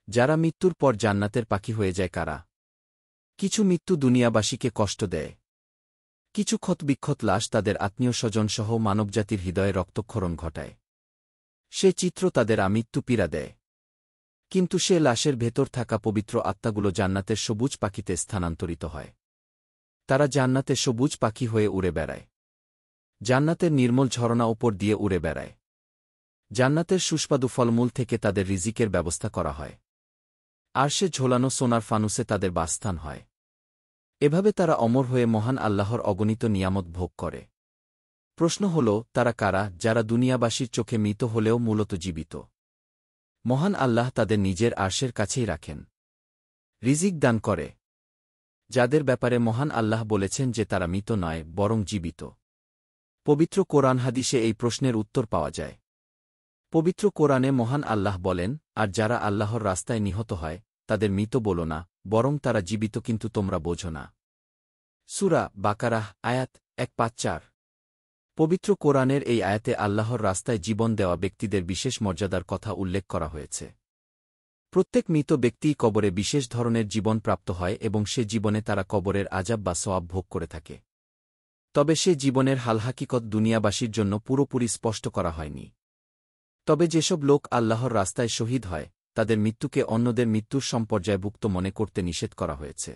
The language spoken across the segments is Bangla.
যারা মৃত্যুর পর জান্নাতের পাখি হয়ে যায় কারা? কিছু মৃত্যু দুনিয়াবাসীকে কষ্ট দেয়। কিছু ক্ষতবিক্ষত লাশ তাদের আত্মীয় স্বজনসহ মানবজাতির হৃদয়ে রক্তক্ষরণ ঘটায়। সে চিত্র তাদের আমৃত্যু পীড়া দেয়। কিন্তু সে লাশের ভেতর থাকা পবিত্র আত্মাগুলো জান্নাতের সবুজ পাখিতে স্থানান্তরিত হয়। তারা জান্নাতে সবুজ পাখি হয়ে উড়ে বেড়ায়। জান্নাতের নির্মল ঝরনা ওপর দিয়ে উড়ে বেড়ায়। জান্নাতের সুস্বাদু ফলমূল থেকে তাদের রিজিকের ব্যবস্থা করা হয়। আরশে ঝোলানো সোনার ফানুসে তাদের বাসস্থান হয়। এভাবে তারা অমর হয়ে মহান আল্লাহর অগণিত নিয়ামত ভোগ করে। প্রশ্ন হল, তারা কারা যারা দুনিয়াবাসীর চোখে মৃত হলেও মূলত জীবিত? মহান আল্লাহ তাদের নিজের আরশের কাছেই রাখেন। রিজিক দান করে। যাদের ব্যাপারে মহান আল্লাহ বলেছেন যে তারা মৃত নয় বরং জীবিত। পবিত্র কোরআন হাদিসে এই প্রশ্নের উত্তর পাওয়া যায়। পবিত্র কোরআনে মহান আল্লাহ বলেন, আর যারা আল্লাহর রাস্তায় নিহত হয় তাদের মৃত বলো না, বরং তারা জীবিত কিন্তু তোমরা বোঝো না। সূরা বাকারাহ আয়াত 154। পবিত্র কোরআনের এই আয়াতে আল্লাহর রাস্তায় জীবন দেওয়া ব্যক্তিদের বিশেষ মর্যাদার কথা উল্লেখ করা হয়েছে। প্রত্যেক মৃত ব্যক্তিই কবরে বিশেষ ধরনের জীবন প্রাপ্ত হয় এবং সে জীবনে তারা কবরের আযাব বা সওয়াব ভোগ করে থাকে। তবে সে জীবনের হালহাকিকত দুনিয়াবাসীর জন্য পুরোপুরি স্পষ্ট করা হয়নি। তবে যেসব লোক আল্লাহর রাস্তায় শহীদ হয় তাদের মৃত্যুকে অন্যদের মৃত্যুর সম্পর্যায়ভুক্ত মনে করতে নিষেধ করা হয়েছে।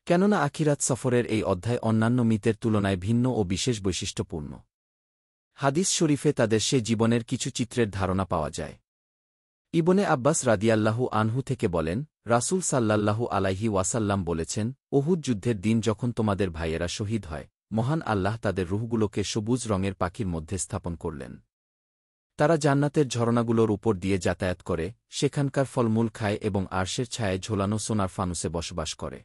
কেননা আখিরাত সফরের এই অধ্যায় অন্যান্য মৃতের তুলনায় ভিন্ন ও বিশেষ বৈশিষ্ট্যপূর্ণ। হাদিস শরীফে তাদের সে জীবনের কিছু চিত্রের ধারণা পাওয়া যায়। ইবনে আব্বাস রাদিয়াল্লাহু আনহু থেকে বলেন, রাসূল সাল্লাল্লাহু আলাইহি ওয়াসাল্লাম বলেছেন, উহুদ যুদ্ধের দিন যখন তোমাদের ভাইয়েরা শহীদ হয় মহান আল্লাহ তাদের রূহগুলোকে সবুজ রঙের পাখির মধ্যে স্থাপন করলেন। তারা জান্নাতের ঝরনাগুলোর উপর দিয়ে যাতায়াত করে, সেখানকার ফলমূল খায় এবং আরশের ছায়ায় ঝোলানো সোনার ফানুসে বসবাস করে।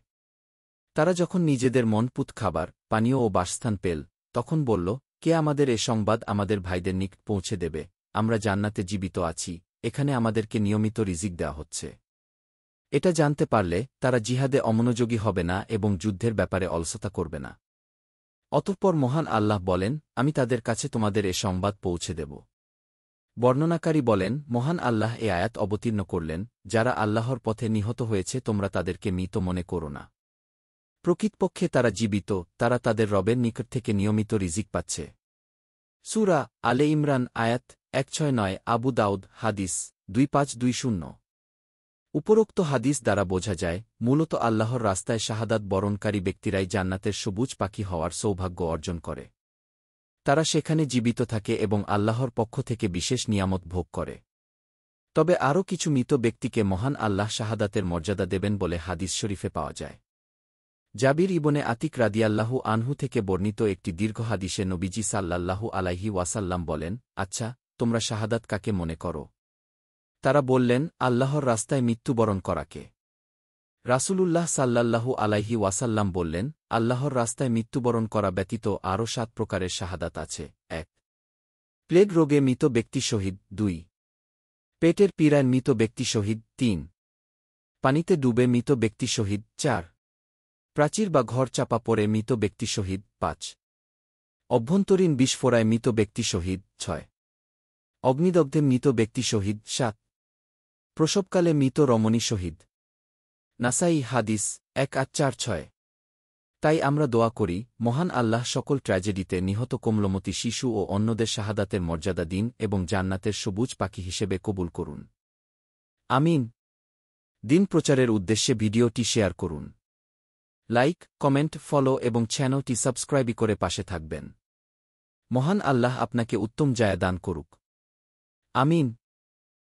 তারা যখন নিজেদের মনপুত খাবার, পানীয় ও বাসস্থান পেল, তখন বলল, কে আমাদের এ সংবাদ আমাদের ভাইদের নিকট পৌঁছে দেবে? আমরা জান্নাতে জীবিত আছি, এখানে আমাদেরকে নিয়মিত রিজিক দেওয়া হচ্ছে। এটা জানতে পারলে তারা জিহাদে অমনোযোগী হবে না এবং যুদ্ধের ব্যাপারে অলসতা করবে না। অতঃপর মহান আল্লাহ বলেন, আমি তাদের কাছে তোমাদের এ সংবাদ পৌঁছে দেব। বর্ণনাকারী বলেন, মহান আল্লাহ এ আয়াত অবতীর্ণ করলেন, যারা আল্লাহর পথে নিহত হয়েছে তোমরা তাদেরকে মৃত মনে করো না। প্রকৃতপক্ষে তারা জীবিত, তারা তাদের রবের নিকট থেকে নিয়মিত রিজিক পাচ্ছে। সূরা আলে ইমরান আয়াত 169। আবু দাউদ হাদিস 2520। উপরোক্ত হাদিস দ্বারা বোঝা যায়, মূলত আল্লাহর রাস্তায় শাহাদাত বরণকারী ব্যক্তিরাই জান্নাতের সবুজ পাখি হওয়ার সৌভাগ্য অর্জন করে। তারা সেখানে জীবিত থাকে এবং আল্লাহর পক্ষ থেকে বিশেষ নিয়ামত ভোগ করে। তবে আরও কিছু মৃত ব্যক্তিকে মহান আল্লাহ শাহাদাতের মর্যাদা দেবেন বলে হাদিস শরীফে পাওয়া যায়। জাবির ইবনে আতিক রাদিয়াল্লাহু আনহু থেকে বর্ণিত একটি দীর্ঘ হাদিসে নবীজি সাল্লাল্লাহু আলাইহি ওয়াসাল্লাম বলেন, আচ্ছা, তোমরা শাহাদাত কাকে মনে করো? তারা বললেন, আল্লাহর রাস্তায় মৃত্যুবরণ করাকে। রাসূলুল্লাহ সাল্লাল্লাহু আলাইহি ওয়াসাল্লাম বললেন, আল্লাহর রাস্তায় মৃত্যুবরণ করা ব্যতীত আরও 7 প্রকারের শাহাদাত আছে। 1. প্লেগ রোগে মৃত ব্যক্তি শহীদ। 2. পেটের পীড়ায় মৃত ব্যক্তি শহীদ। 3. পানিতে ডুবে মৃত ব্যক্তি শহীদ। 4. প্রাচীর বা ঘর চাপা পড়ে মৃত ব্যক্তি শহীদ। 5. অভ্যন্তরীণ বিস্ফোরায় মৃত ব্যক্তি শহীদ। 6. অগ্নিদগ্ধে মৃত ব্যক্তি শহীদ। 7. প্রসবকালে মৃত রমণী শহীদ। নাসাই হাদিস 1846। তাই আমরা দোয়া করি, মহান আল্লাহ সকল ট্র্যাজেডিতে নিহত কোমলমতি শিশু ও অন্যদের শাহাদাতের মর্যাদা দিন এবং জান্নাতের সবুজ পাখি হিসেবে কবুল করুন। আমিন। দিন প্রচারের উদ্দেশ্যে ভিডিওটি শেয়ার করুন। লাইক, কমেন্ট, ফলো এবং চ্যানেলটি সাবস্ক্রাইব করে পাশে থাকবেন। মহান আল্লাহ আপনাকে উত্তম জায়া দান করুক। আমিন।